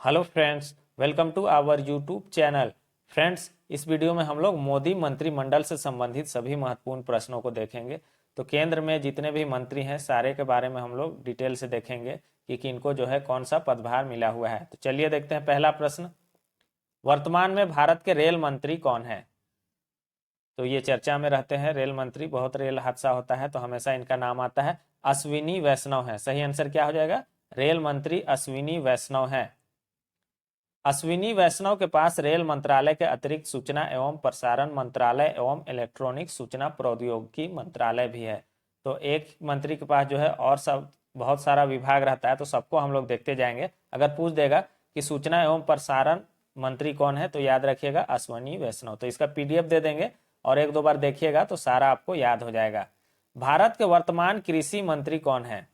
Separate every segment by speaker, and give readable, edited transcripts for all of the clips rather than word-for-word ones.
Speaker 1: Hello friends, welcome to our YouTube channel. Friends, इस video में हम लोग मोदी मंत्रिमंडल से संबंधित सभी महत्वपूर्ण प्रश्नों को देखेंगे। तो केंद्र में जितने भी मंत्री हैं सारे के बारे में हम लोग डिटेल से देखेंगे कि किनको जो है कौन सा पदभार मिला हुआ है। तो चलिए देखते हैं पहला प्रश्न। वर्तमान में भारत के रेल मंत्री कौन है? तो ये चर्चा में रहते हैं रेल मंत्री, बहुत रेल हादसा होता है तो हमेशा इनका नाम आता है। अश्विनी वैष्णव है। सही आंसर क्या हो जाएगा? रेल मंत्री अश्विनी वैष्णव है। अश्विनी वैष्णव के पास रेल मंत्रालय के अतिरिक्त सूचना एवं प्रसारण मंत्रालय एवं इलेक्ट्रॉनिक सूचना प्रौद्योगिकी मंत्रालय भी है। तो एक मंत्री के पास जो है और सब बहुत सारा विभाग रहता है, तो सबको हम लोग देखते जाएंगे। अगर पूछ देगा कि सूचना एवं प्रसारण मंत्री कौन है तो याद रखिएगा अश्विनी वैष्णव। तो इसका पीडीएफ दे देंगे और एक दो बार देखिएगा तो सारा आपको याद हो जाएगा। भारत के वर्तमान कृषि मंत्री कौन है?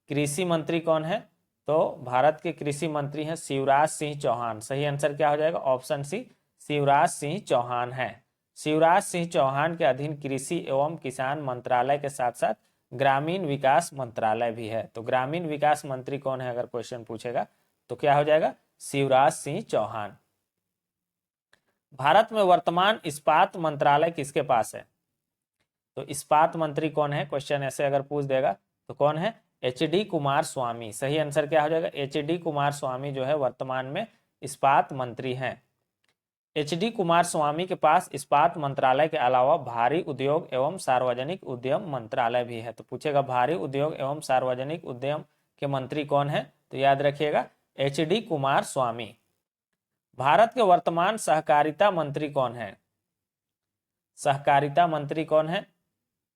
Speaker 1: कृषि मंत्री कौन है? तो भारत के कृषि मंत्री हैं शिवराज सिंह चौहान। सही आंसर क्या हो जाएगा? ऑप्शन सी, शिवराज सिंह चौहान है। शिवराज सिंह चौहान के अधीन कृषि एवं किसान मंत्रालय के साथ साथ ग्रामीण विकास मंत्रालय भी है। तो ग्रामीण विकास मंत्री कौन है अगर क्वेश्चन पूछेगा तो क्या हो जाएगा? शिवराज सिंह चौहान। भारत में वर्तमान इस्पात मंत्रालय किसके पास है? तो इस्पात मंत्री कौन है? क्वेश्चन ऐसे अगर पूछ देगा तो कौन है? एच.डी. कुमार स्वामी। सही आंसर क्या हो जाएगा? एच.डी. कुमार स्वामी जो है वर्तमान में इस्पात मंत्री हैं। एच.डी. कुमार स्वामी के पास इस्पात मंत्रालय के अलावा भारी उद्योग एवं सार्वजनिक उद्यम मंत्रालय भी है। तो पूछेगा भारी उद्योग एवं सार्वजनिक उद्यम के मंत्री कौन है? तो याद रखिएगा एच.डी. कुमार स्वामी। भारत के वर्तमान सहकारिता मंत्री कौन है? सहकारिता मंत्री कौन है?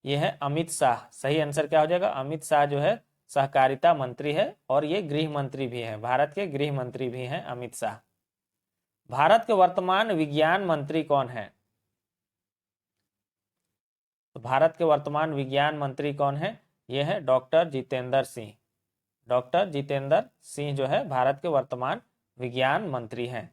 Speaker 1: यह है अमित शाह। सही आंसर क्या हो जाएगा? अमित शाह जो है सहकारिता मंत्री है और ये गृह मंत्री भी हैं। भारत के गृह मंत्री भी हैं अमित शाह। भारत के वर्तमान विज्ञान मंत्री कौन है? तो भारत के वर्तमान विज्ञान मंत्री कौन है? यह है डॉक्टर जितेंद्र सिंह। डॉक्टर जितेंद्र सिंह जो है भारत के वर्तमान विज्ञान मंत्री हैं।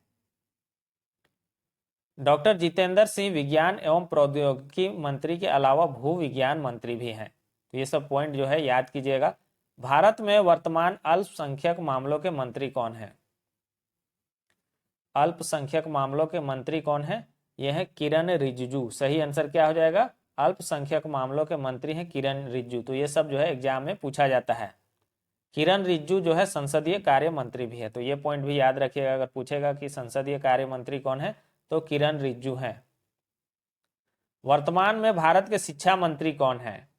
Speaker 1: डॉक्टर जितेंद्र सिंह विज्ञान एवं प्रौद्योगिकी मंत्री के अलावा भू विज्ञान मंत्री भी हैं। तो ये सब पॉइंट जो है याद कीजिएगा। भारत में वर्तमान अल्पसंख्यक मामलों के मंत्री कौन है? अल्पसंख्यक मामलों के मंत्री कौन है? यह है किरण रिजिजू। सही आंसर क्या हो जाएगा? अल्पसंख्यक मामलों के मंत्री हैं किरण रिजिजू। तो ये सब जो है एग्जाम में पूछा जाता है। किरण रिजिजू जो है संसदीय कार्य मंत्री भी है। तो ये पॉइंट भी याद रखिएगा, अगर पूछेगा कि संसदीय कार्य मंत्री कौन है तो किरण रिजिजू हैं। वर्तमान में भारत के शिक्षा मंत्री कौन है?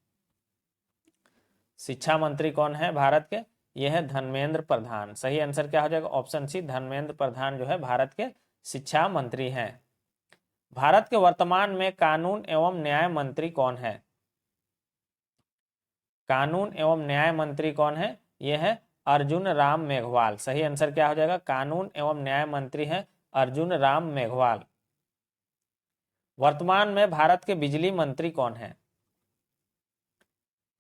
Speaker 1: शिक्षा मंत्री कौन है भारत के? यह है धर्मेंद्र प्रधान। सही आंसर क्या हो जाएगा? ऑप्शन सी, धर्मेंद्र प्रधान जो है भारत के शिक्षा मंत्री हैं। भारत के वर्तमान में कानून एवं न्याय मंत्री कौन है? कानून एवं न्याय मंत्री कौन है? यह है अर्जुन राम मेघवाल। सही आंसर क्या हो जाएगा? कानून एवं न्याय मंत्री है अर्जुन राम मेघवाल। वर्तमान में भारत के बिजली मंत्री कौन है?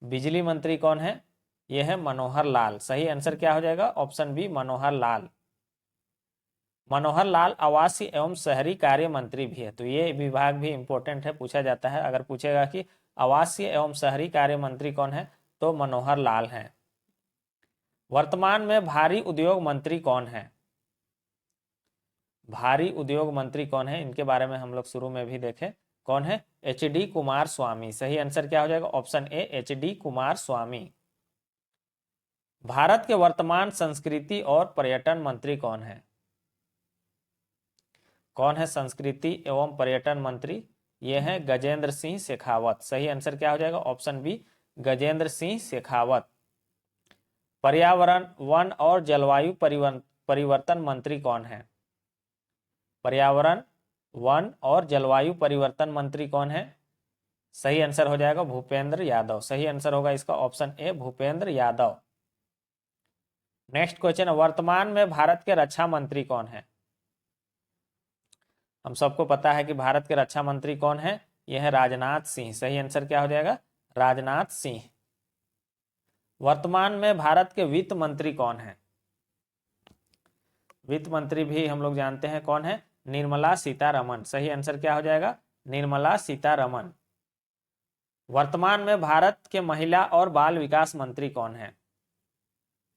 Speaker 1: बिजली मंत्री कौन है? यह है मनोहर लाल। सही आंसर क्या हो जाएगा? Option B, Manohar Lal. मनोहर लाल आवासीय एवं शहरी कार्य मंत्री भी है। तो ये विभाग भी इंपॉर्टेंट है, पूछा जाता है। अगर पूछेगा कि आवासीय एवं शहरी कार्य मंत्री कौन है तो मनोहर लाल हैं। वर्तमान में भारी उद्योग मंत्री कौन है? भारी उद्योग मंत्री कौन है इनके बारे में हम लोग शुरू में भी देखे। कौन है? एच.डी. कुमार स्वामी। सही आंसर क्या हो जाएगा? Option A, H D. Kumaraswamy. Bharat के वर्तमान संस्कृति और पर्यटन मंत्री कौन है? कौन है संस्कृति एवं पर्यटन मंत्री? यह है गजेंद्र सिंह शेखावत। सही आंसर क्या हो जाएगा? Option B, Gajendra Singh Shekhawat. पर्यावरण, वन और जलवायु परिवर्तन मंत्री कौन है? पर्यावरण, वन और जलवायु परिवर्तन मंत्री कौन है? सही आंसर हो जाएगा भूपेंद्र यादव। सही आंसर होगा इसका option A, Bhupendra Yadav. Next question, वर्तमान में भारत के रक्षा मंत्री कौन है? हम सबको पता है कि भारत के रक्षा मंत्री कौन है। यह है राजनाथ सिंह। सही आंसर क्या हो जाएगा? राजनाथ सिंह। वर्तमान में भारत के वित्त मंत्री कौन है? वित्त मंत्री भी हम लोग जानते हैं कौन है? निर्मला सीतारमण। सही आंसर क्या हो जाएगा? निर्मला सीतारमण। वर्तमान में भारत के महिला और बाल विकास मंत्री कौन है?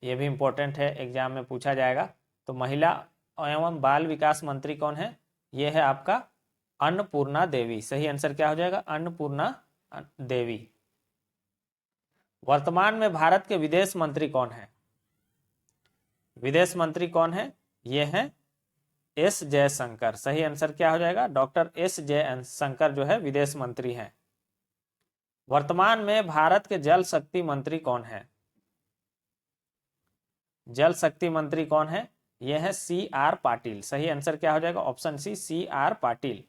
Speaker 1: ये भी इंपॉर्टेंट है, एग्जाम में पूछा जाएगा। तो महिला एवं बाल विकास मंत्री कौन है? ये है आपका अन्नपूर्णा देवी। सही आंसर क्या हो जाएगा? अन्नपूर्णा देवी। वर्तमान में भारत के विदेश मंत्री कौन है? विदेश मंत्री कौन है? ये है एस जयशंकर। सही आंसर क्या हो जाएगा? डॉक्टर एस जयशंकर जो है विदेश मंत्री हैं। वर्तमान में भारत के जल शक्ति मंत्री कौन है? जल शक्ति मंत्री कौन है? यह है सी आर पाटिल। सही आंसर क्या हो जाएगा? Option C R Patil.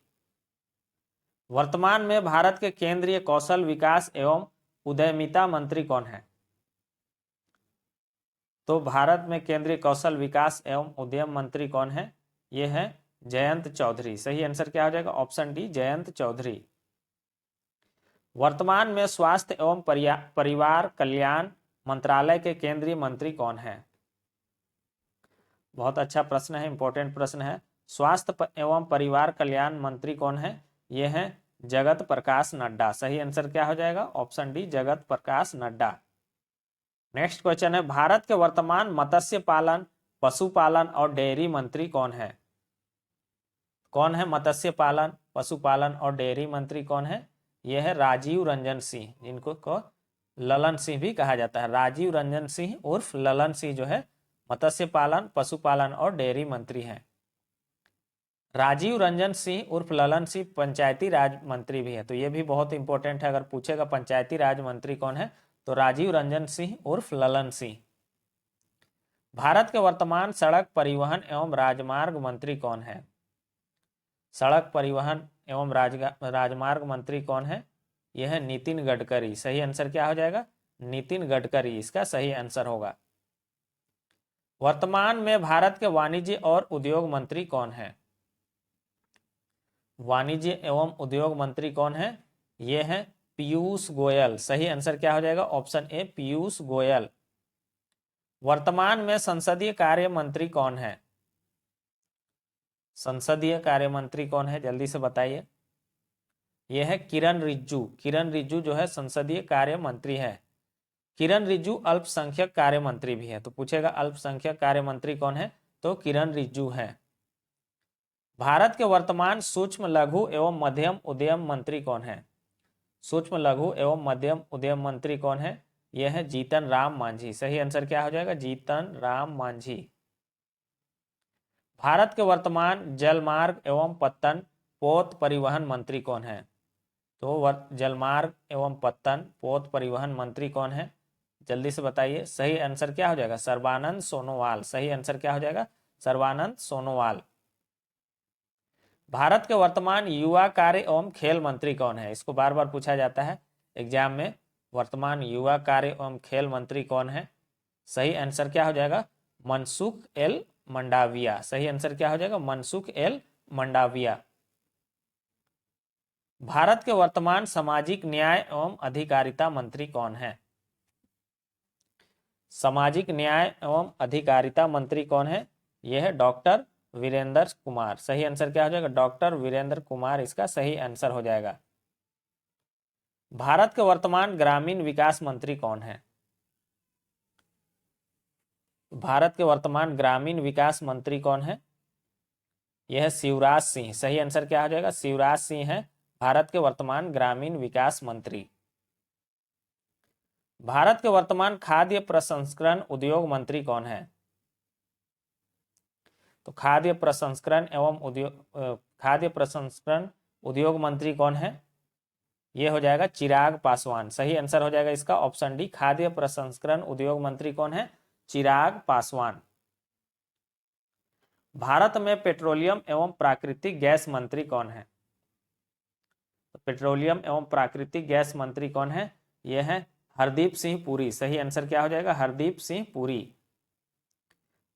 Speaker 1: वर्तमान में भारत के केंद्रीय कौशल विकास एवं उद्यमिता मंत्री कौन है? तो भारत में केंद्रीय कौशल विकास एवं उद्यम मंत्री कौन है? यह है जयंत चौधरी। सही आंसर क्या हो जाएगा? Option D Jayant Chaudhary. वर्तमान में स्वास्थ्य एवं परिवार कल्याण मंत्रालय के केंद्रीय मंत्री कौन है? बहुत अच्छा प्रश्न है, इंपॉर्टेंट प्रश्न है। स्वास्थ्य एवं परिवार कल्याण मंत्री कौन है? ये है जगत प्रकाश नड्डा। सही आंसर क्या हो जाएगा? Option D Jagat Prakash Nadda. Next question है, भारत के वर्तमान मत्स्य पालन, पशुपालन और डेयरी मंत्री कौन है? कौन है मत्स्य पालन, पशुपालन और डेयरी मंत्री कौन है? यह है राजीव रंजन सिंह, जिनको को ललन सिंह भी कहा जाता है। राजीव रंजन सिंह उर्फ ललन सिंह जो है मत्स्य पालन, पशुपालन और डेयरी मंत्री हैं। राजीव रंजन सिंह उर्फ ललन सिंह पंचायती राज मंत्री भी है। तो ये भी बहुत इंपॉर्टेंट है, अगर पूछेगा पंचायती राज मंत्री कौन है तो राजीव रंजन सिंह उर्फ ललन सिंह। भारत के वर्तमान सड़क परिवहन एवं राजमार्ग मंत्री कौन है? सड़क परिवहन एवं राजमार्ग मंत्री कौन है? यह है नितिन गडकरी। सही आंसर क्या हो जाएगा? नितिन गडकरी इसका सही आंसर होगा। वर्तमान में भारत के वाणिज्य और उद्योग मंत्री कौन है? वाणिज्य एवं उद्योग मंत्री कौन है? यह है पीयूष गोयल। सही आंसर क्या हो जाएगा? ऑप्शन ए पीयूष गोयल। वर्तमान में संसदीय कार्य मंत्री कौन है? संसदीय कार्य मंत्री कौन है? जल्दी से बताइए। यह है किरण रिज्जू। किरण रिज्जू जो है संसदीय कार्य मंत्री है। किरण रिज्जू अल्पसंख्यक कार्य मंत्री भी है। तो पूछेगा अल्पसंख्यक कार्य मंत्री कौन है तो किरण रिज्जू है। भारत के वर्तमान सूक्ष्म लघु एवं मध्यम उद्यम मंत्री कौन है? सूक्ष्म लघु एवं मध्यम उद्यम मंत्री कौन है? यह है जीतन राम मांझी। सही आंसर क्या हो जाएगा? जीतन राम मांझी। भारत के वर्तमान जलमार्ग एवं पत्तन पोत परिवहन मंत्री कौन है? तो जलमार्ग एवं पत्तन पोत परिवहन मंत्री कौन है? जल्दी से बताइए। सही आंसर क्या हो जाएगा? सर्बानंद सोनोवाल। सही आंसर क्या हो जाएगा? सर्बानंद सोनोवाल। भारत के वर्तमान युवा कार्य एवं खेल मंत्री कौन है? इसको बार बार पूछा जाता है एग्जाम में। वर्तमान युवा कार्य एवं खेल मंत्री कौन है? सही आंसर क्या हो जाएगा? मनसुख एल मंडाविया। सही आंसर क्या हो जाएगा? मनसुख एल मंडाविया। भारत के वर्तमान सामाजिक न्याय एवं अधिकारिता मंत्री कौन है? सामाजिक न्याय एवं अधिकारिता मंत्री कौन है? यह है डॉक्टर वीरेंद्र कुमार। सही आंसर क्या हो जाएगा? डॉक्टर वीरेंद्र कुमार इसका सही आंसर हो जाएगा। भारत के वर्तमान ग्रामीण विकास मंत्री कौन है? भारत के वर्तमान ग्रामीण विकास मंत्री कौन है? यह है शिवराज सिंह। सही आंसर क्या हो जाएगा? शिवराज सिंह है भारत के वर्तमान ग्रामीण विकास मंत्री। भारत के वर्तमान खाद्य प्रसंस्करण उद्योग मंत्री कौन है? तो खाद्य प्रसंस्करण उद्योग मंत्री कौन है? यह हो जाएगा चिराग पासवान। सही आंसर हो जाएगा इसका ऑप्शन डी। खाद्य प्रसंस्करण उद्योग मंत्री कौन है? चिराग पासवान। भारत में पेट्रोलियम एवं प्राकृतिक गैस मंत्री कौन है? तो पेट्रोलियम एवं प्राकृतिक गैस मंत्री कौन है? यह है हरदीप सिंह पुरी। सही आंसर क्या हो जाएगा? हरदीप सिंह पुरी।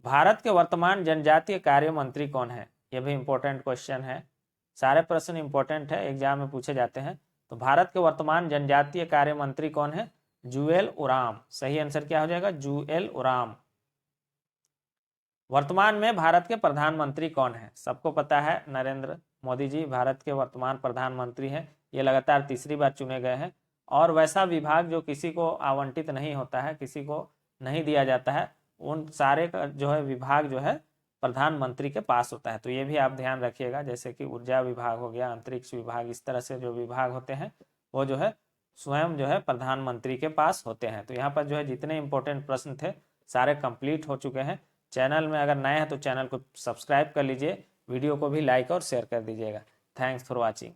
Speaker 1: भारत के वर्तमान जनजातीय कार्य मंत्री कौन है? यह भी इंपॉर्टेंट क्वेश्चन है, सारे प्रश्न इंपॉर्टेंट है, एग्जाम में पूछे जाते हैं। तो भारत के वर्तमान जनजातीय कार्य मंत्री कौन है? जुएल ओराम। सही आंसर क्या हो जाएगा? जुएल ओराम। वर्तमान में भारत के प्रधानमंत्री कौन है? सबको पता है नरेंद्र मोदी जी भारत के वर्तमान प्रधानमंत्री हैं। ये लगातार तीसरी बार चुने गए हैं। और वैसा विभाग जो किसी को आवंटित नहीं होता है, किसी को नहीं दिया जाता है, उन सारे का जो है विभाग जो है प्रधानमंत्री के पास होता है। तो ये भी आप ध्यान रखिएगा, जैसे कि ऊर्जा विभाग हो गया, अंतरिक्ष विभाग, इस तरह से जो विभाग होते हैं वो जो है स्वयं जो है प्रधानमंत्री के पास होते हैं। तो यहाँ पर जो है जितने इंपॉर्टेंट प्रश्न थे सारे कंप्लीट हो चुके हैं। चैनल में अगर नए हैं तो चैनल को सब्सक्राइब कर लीजिए, वीडियो को भी लाइक और शेयर कर दीजिएगा। Thanks for watching.